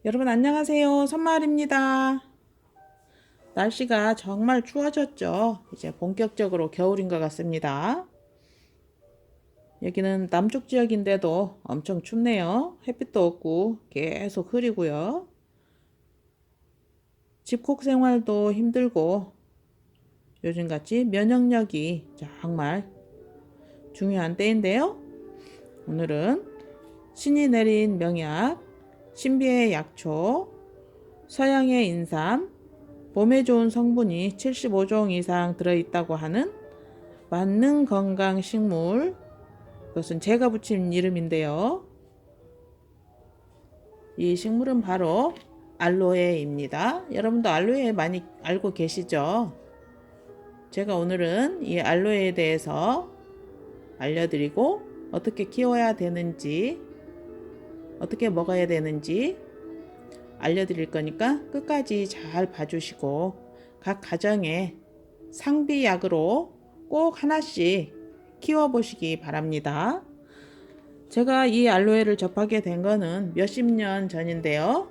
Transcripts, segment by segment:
여러분 안녕하세요. 선마을입니다. 날씨가 정말 추워졌죠. 이제 본격적으로 겨울인 것 같습니다. 여기는 남쪽 지역인데도 엄청 춥네요. 햇빛도 없고 계속 흐리고요. 집콕 생활도 힘들고 요즘같이 면역력이 정말 중요한 때인데요. 오늘은 신이 내린 명약, 신비의 약초, 서양의 인삼, 몸에 좋은 성분이 75종 이상 들어있다고 하는 만능 건강 식물, 그것은 제가 붙인 이름인데요. 이 식물은 바로 알로에입니다. 여러분도 알로에 많이 알고 계시죠? 제가 오늘은 이 알로에에 대해서 알려드리고 어떻게 키워야 되는지, 어떻게 먹어야 되는지 알려드릴 거니까 끝까지 잘 봐주시고 각 가정에 상비약으로 꼭 하나씩 키워보시기 바랍니다. 제가 이 알로에를 접하게 된 거는 몇십 년 전인데요.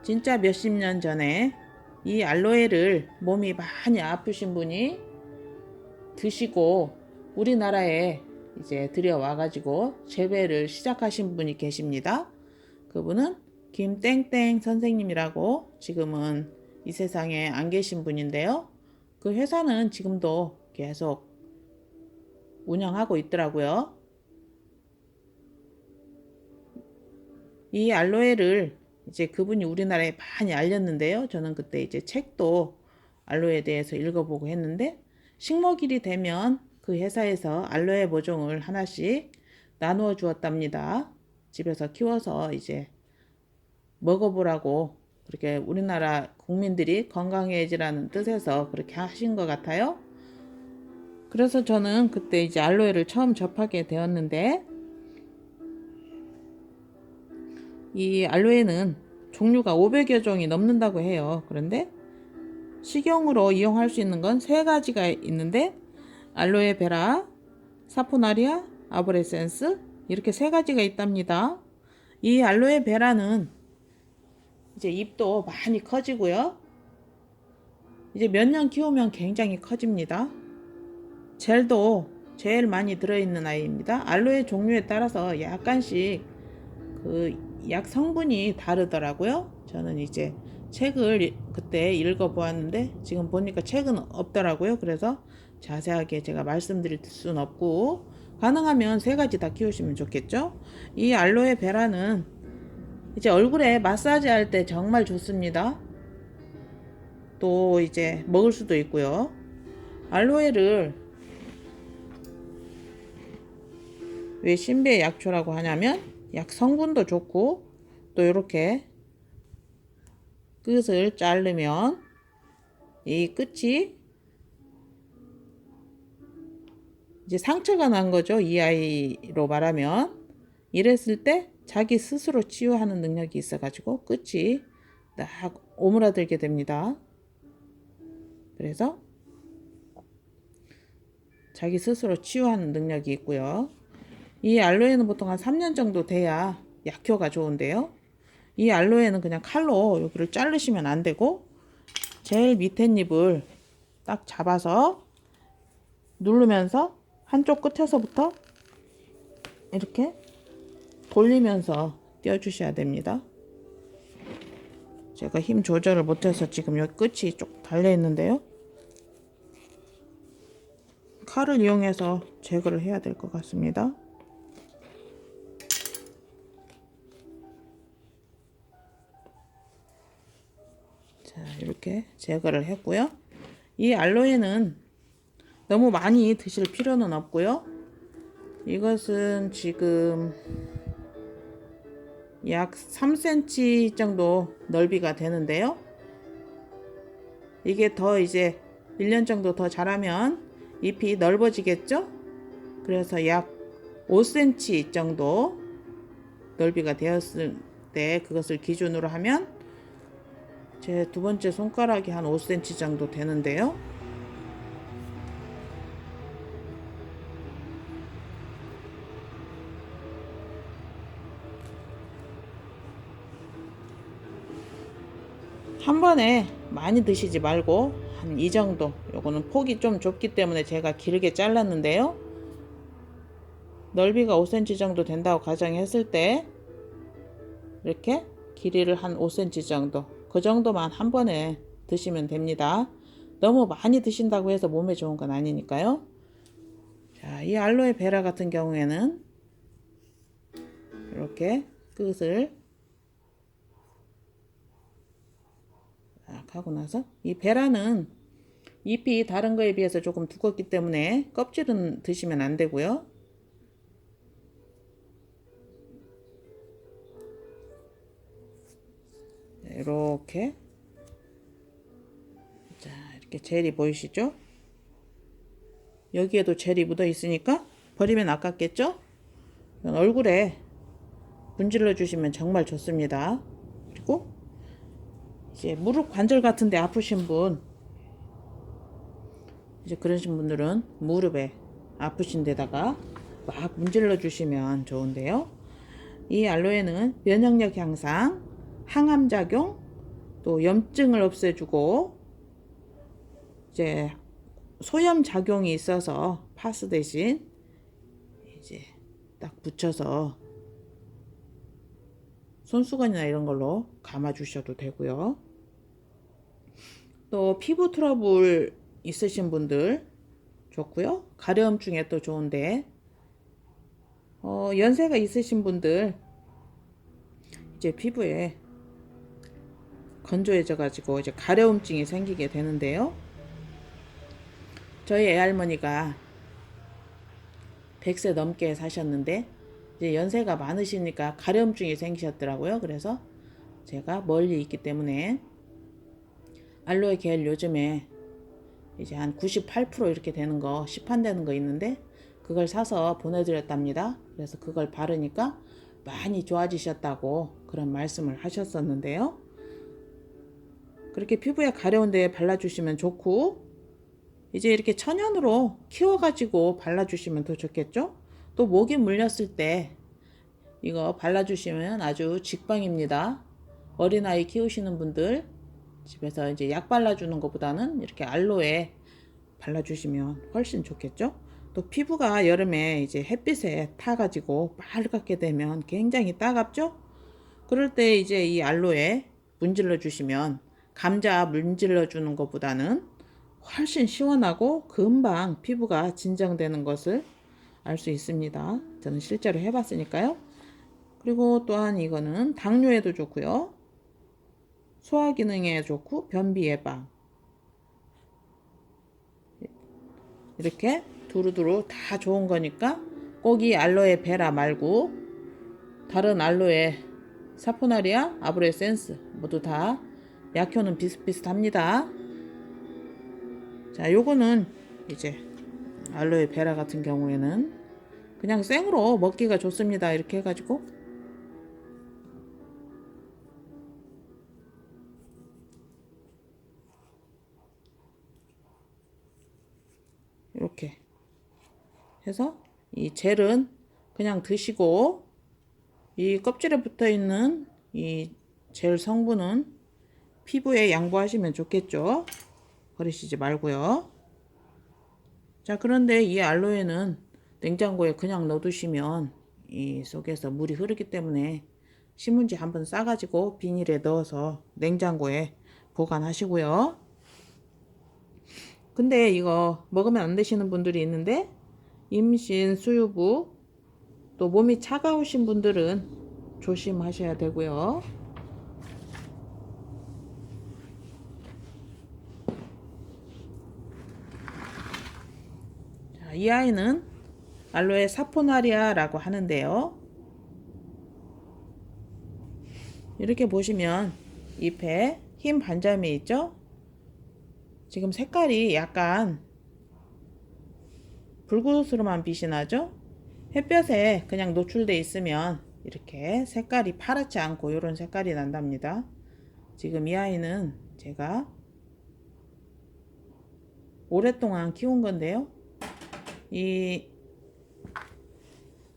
진짜 몇십 년 전에 이 알로에를 몸이 많이 아프신 분이 드시고 우리나라에 이제 들여와가지고 재배를 시작하신 분이 계십니다. 그분은 김땡땡 선생님이라고 지금은 이 세상에 안 계신 분인데요. 그 회사는 지금도 계속 운영하고 있더라고요. 이 알로에를 이제 그분이 우리나라에 많이 알렸는데요. 저는 그때 이제 책도 알로에에 대해서 읽어보고 했는데 식목일이 되면 그 회사에서 알로에 모종을 하나씩 나누어 주었답니다. 집에서 키워서 이제 먹어보라고 그렇게 우리나라 국민들이 건강해지라는 뜻에서 그렇게 하신 것 같아요. 그래서 저는 그때 이제 알로에를 처음 접하게 되었는데 이 알로에는 종류가 500여 종이 넘는다고 해요. 그런데 식용으로 이용할 수 있는 건 세 가지가 있는데 알로에 베라, 사포나리아, 아브레센스 이렇게 세 가지가 있답니다. 이 알로에 베라는 이제 잎도 많이 커지고요. 이제 몇 년 키우면 굉장히 커집니다. 젤도 제일 많이 들어있는 아이입니다. 알로에 종류에 따라서 약간씩 그 약 성분이 다르더라고요. 저는 이제 책을 그때 읽어보았는데 지금 보니까 책은 없더라고요. 그래서 자세하게 제가 말씀드릴 수는 없고 가능하면 세 가지 다 키우시면 좋겠죠. 이 알로에 베라는 이제 얼굴에 마사지 할 때 정말 좋습니다. 또 이제 먹을 수도 있고요. 알로에를 왜 신비의 약초라고 하냐면 약 성분도 좋고 또 이렇게 끝을 자르면 이 끝이 이제 상처가 난 거죠. 이 아이로 말하면 이랬을 때 자기 스스로 치유하는 능력이 있어가지고 끝이 딱 오므라들게 됩니다. 그래서 자기 스스로 치유하는 능력이 있고요. 이 알로에는 보통 한 3년 정도 돼야 약효가 좋은데요. 이 알로에는 그냥 칼로 여기를 자르시면 안 되고 제일 밑에 잎을 딱 잡아서 누르면서 한쪽 끝에서부터 이렇게 돌리면서 띄워주셔야 됩니다. 제가 힘 조절을 못해서 지금 여기 끝이 쭉 달려 있는데요. 칼을 이용해서 제거를 해야 될 것 같습니다. 자, 이렇게 제거를 했고요. 이 알로에는 너무 많이 드실 필요는 없고요. 이것은 지금 약 3cm 정도 넓이가 되는데요. 이게 더 이제 1년 정도 더 자라면 잎이 넓어지겠죠? 그래서 약 5cm 정도 넓이가 되었을 때 그것을 기준으로 하면 제 두 번째 손가락이 한 5cm 정도 되는데요. 한 번에 많이 드시지 말고 한 이 정도. 요거는 폭이 좀 좁기 때문에 제가 길게 잘랐는데요. 넓이가 5cm 정도 된다고 가정했을 때 이렇게 길이를 한 5cm 정도, 그 정도만 한 번에 드시면 됩니다. 너무 많이 드신다고 해서 몸에 좋은 건 아니니까요. 자, 이 알로에 베라 같은 경우에는 이렇게 끝을 딱 하고 나서, 이 베라는 잎이 다른 거에 비해서 조금 두껍기 때문에 껍질은 드시면 안 되고요. 이렇게, 자, 이렇게 젤이 보이시죠? 여기에도 젤이 묻어 있으니까 버리면 아깝겠죠? 얼굴에 문질러 주시면 정말 좋습니다. 그리고 이제 무릎 관절 같은데 아프신 분, 이제 그러신 분들은 무릎에 아프신 데다가 막 문질러 주시면 좋은데요. 이 알로에는 면역력 향상, 항암 작용, 또 염증을 없애주고 이제 소염 작용이 있어서 파스 대신 이제 딱 붙여서 손수건이나 이런 걸로 감아 주셔도 되고요. 또 피부 트러블 있으신 분들 좋고요. 가려움증에 또 좋은데, 연세가 있으신 분들 이제 피부에 건조해져 가지고 이제 가려움증이 생기게 되는데요. 저희 애할머니가 100세 넘게 사셨는데 이제 연세가 많으시니까 가려움증이 생기셨더라고요. 그래서 제가 멀리 있기 때문에 알로에 겔 요즘에 이제 한 98% 이렇게 되는 거, 시판되는 거 있는데 그걸 사서 보내드렸답니다. 그래서 그걸 바르니까 많이 좋아지셨다고 그런 말씀을 하셨었는데요. 그렇게 피부에 가려운 데에 발라주시면 좋고, 이제 이렇게 천연으로 키워가지고 발라주시면 더 좋겠죠? 또 모기 물렸을 때 이거 발라주시면 아주 직방입니다. 어린아이 키우시는 분들 집에서 이제 약 발라주는 것보다는 이렇게 알로에 발라주시면 훨씬 좋겠죠? 또 피부가 여름에 이제 햇빛에 타가지고 빨갛게 되면 굉장히 따갑죠? 그럴 때 이제 이 알로에 문질러 주시면 감자 문질러 주는 것보다는 훨씬 시원하고 금방 피부가 진정되는 것을 알 수 있습니다. 저는 실제로 해봤으니까요. 그리고 또한 이거는 당뇨에도 좋고요. 소화 기능에 좋고 변비 예방. 이렇게 두루두루 다 좋은 거니까 꼭 이 알로에 베라 말고 다른 알로에 사포나리아, 아브로에센스 모두 다 약효는 비슷비슷합니다. 자, 요거는 이제 알로에 베라 같은 경우에는 그냥 생으로 먹기가 좋습니다. 이렇게 해가지고 이렇게 해서 이 젤은 그냥 드시고, 이 껍질에 붙어 있는 이 젤 성분은 피부에 양보하시면 좋겠죠. 버리시지 말고요. 자, 그런데 이 알로에는 냉장고에 그냥 넣어두시면 이 속에서 물이 흐르기 때문에 신문지 한번 싸가지고 비닐에 넣어서 냉장고에 보관하시고요. 근데 이거 먹으면 안 되시는 분들이 있는데, 임신, 수유부, 또 몸이 차가우신 분들은 조심하셔야 되고요. 자, 이 아이는 알로에 사포나리아라고 하는데요. 이렇게 보시면 잎에 흰 반점이 있죠? 지금 색깔이 약간 불구스름한 빛이 나죠? 햇볕에 그냥 노출돼 있으면 이렇게 색깔이 파랗지 않고 이런 색깔이 난답니다. 지금 이 아이는 제가 오랫동안 키운 건데요. 이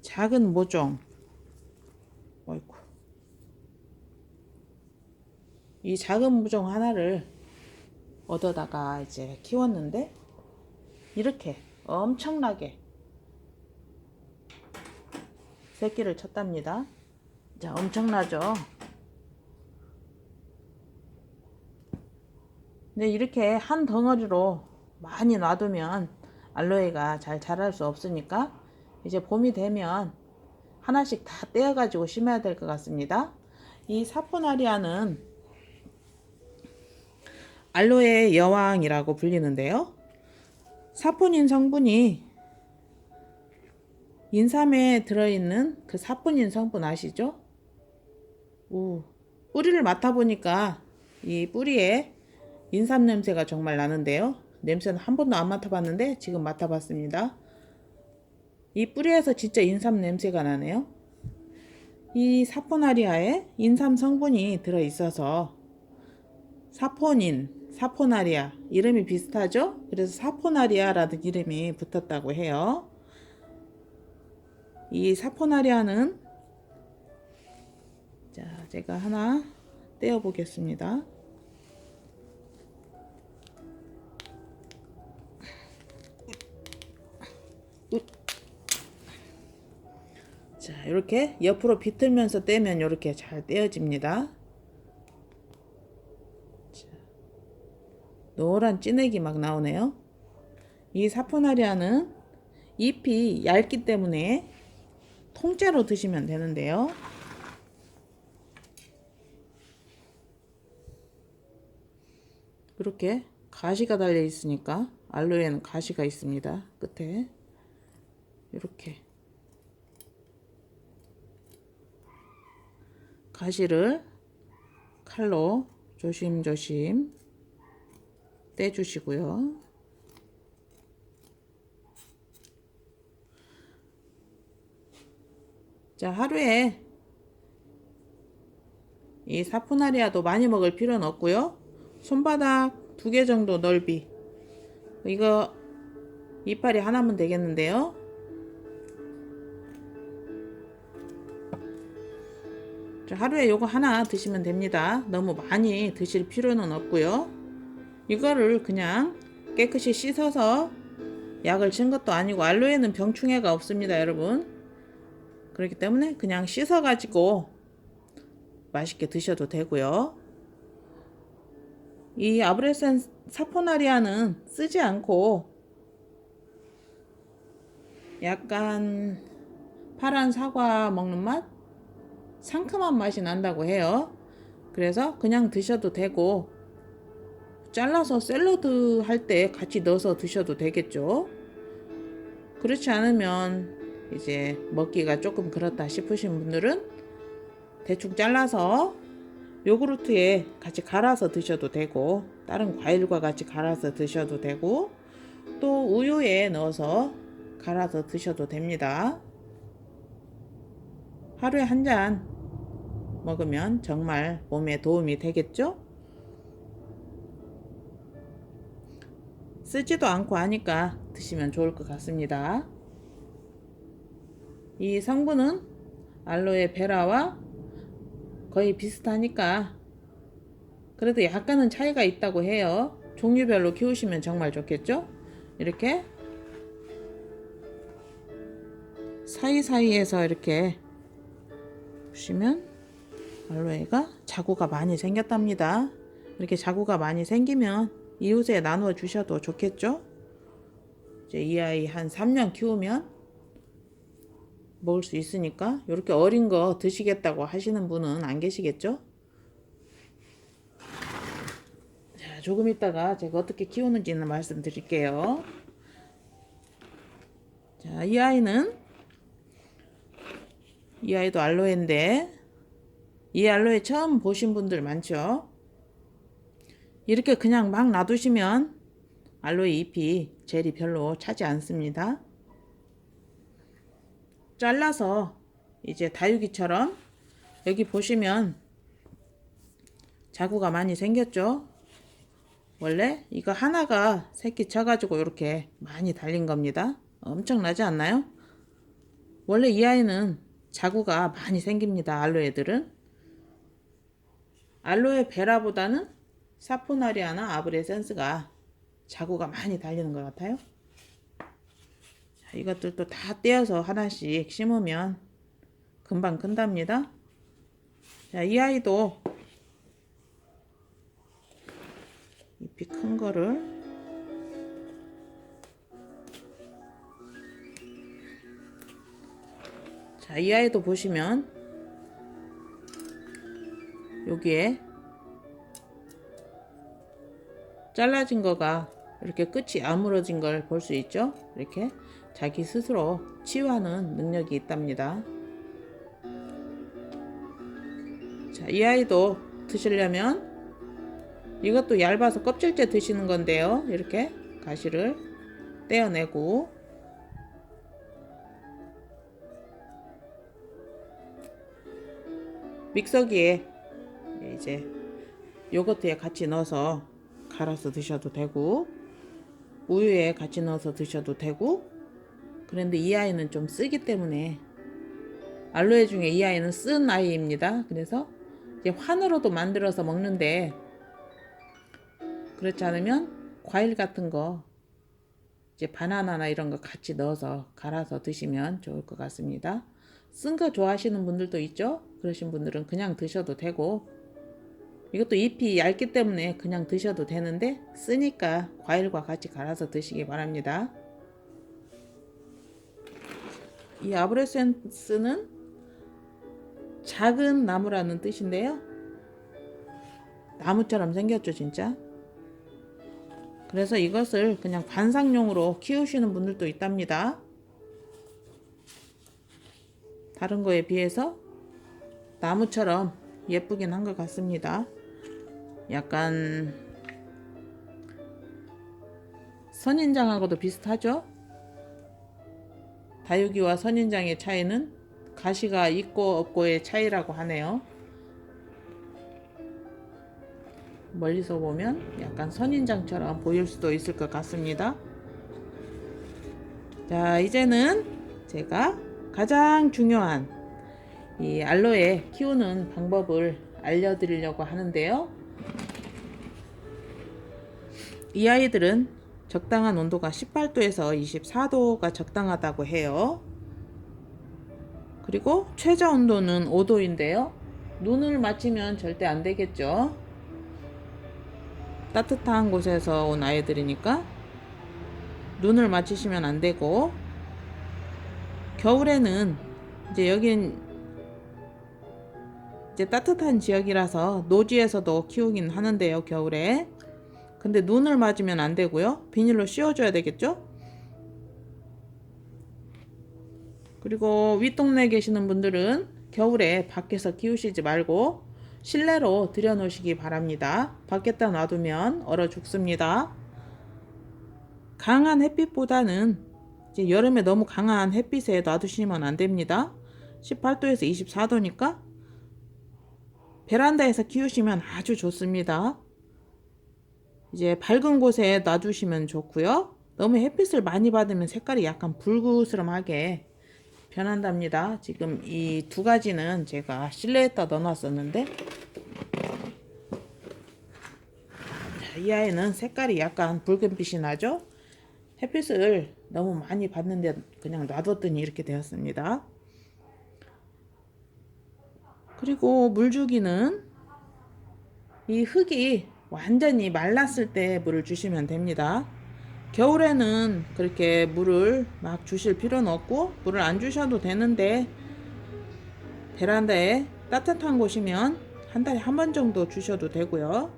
작은 모종, 어이구, 이 작은 무종 하나를 얻어다가 이제 키웠는데 이렇게 엄청나게 새끼를 쳤답니다. 자, 엄청나죠? 근데 이렇게 한 덩어리로 많이 놔두면 알로에가 잘 자랄 수 없으니까 이제 봄이 되면 하나씩 다 떼어가지고 심어야 될 것 같습니다. 이 사포나리아는 알로에 여왕이라고 불리는데요. 사포닌 성분이 인삼에 들어있는 그 사포닌 성분 아시죠? 뿌리를 맡아보니까 이 뿌리에 인삼 냄새가 정말 나는데요. 냄새는 한 번도 안 맡아봤는데 지금 맡아봤습니다. 이 뿌리에서 진짜 인삼 냄새가 나네요. 이 사포나리아에 인삼 성분이 들어있어서 사포닌, 사포나리아 이름이 비슷하죠? 그래서 사포나리아라는 이름이 붙었다고 해요. 이 사포나리아는 자, 제가 하나 떼어 보겠습니다. 자, 이렇게 옆으로 비틀면서 떼면 이렇게 잘 떼어집니다. 자, 노란 진액이 막 나오네요. 이 사포나리아는 잎이 얇기 때문에 통째로 드시면 되는데요. 이렇게 가시가 달려 있으니까 알로에는 가시가 있습니다. 끝에 이렇게 가시를 칼로 조심조심 떼주시고요. 자, 하루에 이 사포나리아도 많이 먹을 필요는 없고요. 손바닥 2개 정도 넓이, 이거 이파리 하나면 되겠는데요. 자, 하루에 요거 하나 드시면 됩니다. 너무 많이 드실 필요는 없고요. 이거를 그냥 깨끗이 씻어서 약을 친 것도 아니고 알로에는 병충해가 없습니다, 여러분. 그렇기 때문에 그냥 씻어 가지고 맛있게 드셔도 되고요. 이 아브레센 사포나리아는 쓰지 않고 약간 파란 사과 먹는 맛? 상큼한 맛이 난다고 해요. 그래서 그냥 드셔도 되고 잘라서 샐러드 할 때 같이 넣어서 드셔도 되겠죠. 그렇지 않으면 이제 먹기가 조금 그렇다 싶으신 분들은 대충 잘라서 요구르트에 같이 갈아서 드셔도 되고 다른 과일과 같이 갈아서 드셔도 되고 또 우유에 넣어서 갈아서 드셔도 됩니다. 하루에 한 잔 먹으면 정말 몸에 도움이 되겠죠? 쓰지도 않고 하니까 드시면 좋을 것 같습니다. 이 성분은 알로에 베라와 거의 비슷하니까 그래도 약간은 차이가 있다고 해요. 종류별로 키우시면 정말 좋겠죠? 이렇게 사이사이에서 이렇게 보시면 알로에가 자구가 많이 생겼답니다. 이렇게 자구가 많이 생기면 이웃에 나누어 주셔도 좋겠죠? 이제 이 아이 한 3년 키우면 먹을 수 있으니까 이렇게 어린 거 드시겠다고 하시는 분은 안 계시겠죠? 자, 조금 있다가 제가 어떻게 키우는지는 말씀드릴게요. 자, 이 아이도 알로에인데 이 알로에 처음 보신 분들 많죠? 이렇게 그냥 막 놔두시면 알로에 잎이 젤이 별로 차지 않습니다. 잘라서 이제 다육이처럼 여기 보시면 자구가 많이 생겼죠? 원래 이거 하나가 새끼 쳐가지고 이렇게 많이 달린 겁니다. 엄청나지 않나요? 원래 이 아이는 자구가 많이 생깁니다. 알로에들은. 알로에 베라보다는 사포나리아나 아브레센스가 자구가 많이 달리는 것 같아요. 자, 이것들도 다 떼어서 하나씩 심으면 금방 큰답니다. 자, 이 아이도 잎이 큰 거를 자, 이 아이도 보시면 여기에 잘라진 거가 이렇게 끝이 아물어진 걸 볼 수 있죠. 이렇게 자기 스스로 치유하는 능력이 있답니다. 자, 이 아이도 드시려면 이것도 얇아서 껍질째 드시는 건데요. 이렇게 가시를 떼어내고 믹서기에 이제 요거트에 같이 넣어서 갈아서 드셔도 되고 우유에 같이 넣어서 드셔도 되고. 그런데 이 아이는 좀 쓰기 때문에 알로에 중에 이 아이는 쓴 아이입니다. 그래서 이제 환으로도 만들어서 먹는데 그렇지 않으면 과일 같은 거 이제 바나나나 이런 거 같이 넣어서 갈아서 드시면 좋을 것 같습니다. 쓴 거 좋아하시는 분들도 있죠. 그러신 분들은 그냥 드셔도 되고 이것도 잎이 얇기 때문에 그냥 드셔도 되는데 쓰니까 과일과 같이 갈아서 드시기 바랍니다. 이 아브레센스는 작은 나무라는 뜻인데요. 나무처럼 생겼죠, 진짜. 그래서 이것을 그냥 관상용으로 키우시는 분들도 있답니다. 다른 거에 비해서 나무처럼 예쁘긴 한 것 같습니다. 약간 선인장하고도 비슷하죠? 다육이와 선인장의 차이는 가시가 있고 없고의 차이라고 하네요. 멀리서 보면 약간 선인장처럼 보일 수도 있을 것 같습니다. 자, 이제는 제가 가장 중요한 이 알로에 키우는 방법을 알려드리려고 하는데요. 이 아이들은 적당한 온도가 18도에서 24도가 적당하다고 해요. 그리고 최저 온도는 5도인데요. 눈을 맞추면 절대 안 되겠죠. 따뜻한 곳에서 온 아이들이니까 눈을 맞추시면 안 되고, 겨울에는 이제 여긴 이제 따뜻한 지역이라서 노지에서도 키우긴 하는데요, 겨울에. 근데 눈을 맞으면 안 되고요. 비닐로 씌워줘야 되겠죠? 그리고 윗동네에 계시는 분들은 겨울에 밖에서 키우시지 말고 실내로 들여놓으시기 바랍니다. 밖에다 놔두면 얼어 죽습니다. 강한 햇빛보다는 이제 여름에 너무 강한 햇빛에 놔두시면 안 됩니다. 18도에서 24도니까 베란다에서 키우시면 아주 좋습니다. 이제 밝은 곳에 놔두시면 좋고요. 너무 햇빛을 많이 받으면 색깔이 약간 불그스름하게 변한답니다. 지금 이 두 가지는 제가 실내에다 넣어놨었는데 이 아이는 색깔이 약간 붉은빛이 나죠. 햇빛을 너무 많이 받는데 그냥 놔뒀더니 이렇게 되었습니다. 그리고 물주기는 이 흙이 완전히 말랐을 때 물을 주시면 됩니다. 겨울에는 그렇게 물을 막 주실 필요는 없고 물을 안 주셔도 되는데 베란다에 따뜻한 곳이면 한 달에 한 번 정도 주셔도 되고요.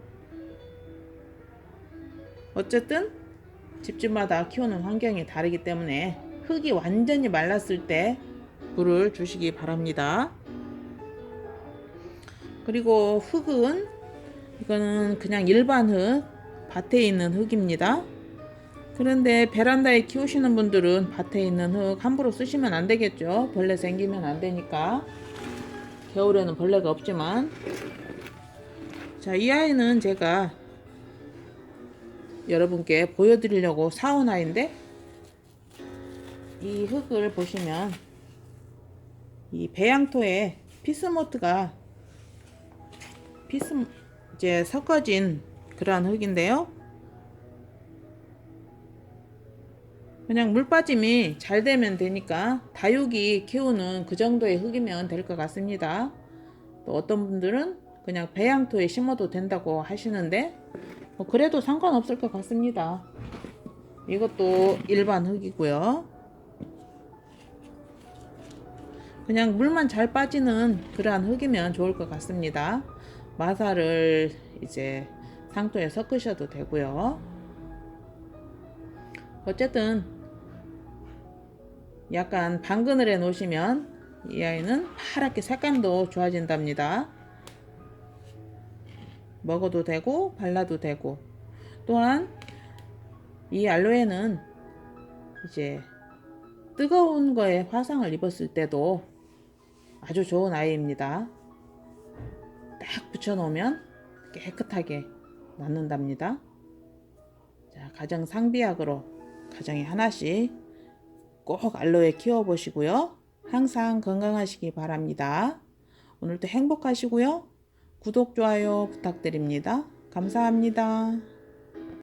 어쨌든 집집마다 키우는 환경이 다르기 때문에 흙이 완전히 말랐을 때 물을 주시기 바랍니다. 그리고 흙은 이거는 그냥 일반 흙, 밭에 있는 흙입니다. 그런데 베란다에 키우시는 분들은 밭에 있는 흙 함부로 쓰시면 안 되겠죠. 벌레 생기면 안 되니까. 겨울에는 벌레가 없지만. 자, 이 아이는 제가 여러분께 보여드리려고 사온 아이인데 이 흙을 보시면 이 배양토에 피스모트가 이제 섞어진 그러한 흙인데요. 그냥 물 빠짐이 잘 되면 되니까 다육이 키우는 그 정도의 흙이면 될 것 같습니다. 또 어떤 분들은 그냥 배양토에 심어도 된다고 하시는데 그래도 상관없을 것 같습니다. 이것도 일반 흙이고요. 그냥 물만 잘 빠지는 그러한 흙이면 좋을 것 같습니다. 마사를 이제 상토에 섞으셔도 되고요. 어쨌든 약간 방그늘에 놓으시면 이 아이는 파랗게 색감도 좋아진답니다. 먹어도 되고 발라도 되고, 또한 이 알로에는 이제 뜨거운 거에 화상을 입었을 때도 아주 좋은 아이입니다. 딱 붙여 놓으면 깨끗하게 낫는답니다. 자, 가정 상비약으로 가정에 하나씩 꼭 알로에 키워 보시고요. 항상 건강하시기 바랍니다. 오늘도 행복하시고요. 구독, 좋아요 부탁드립니다. 감사합니다.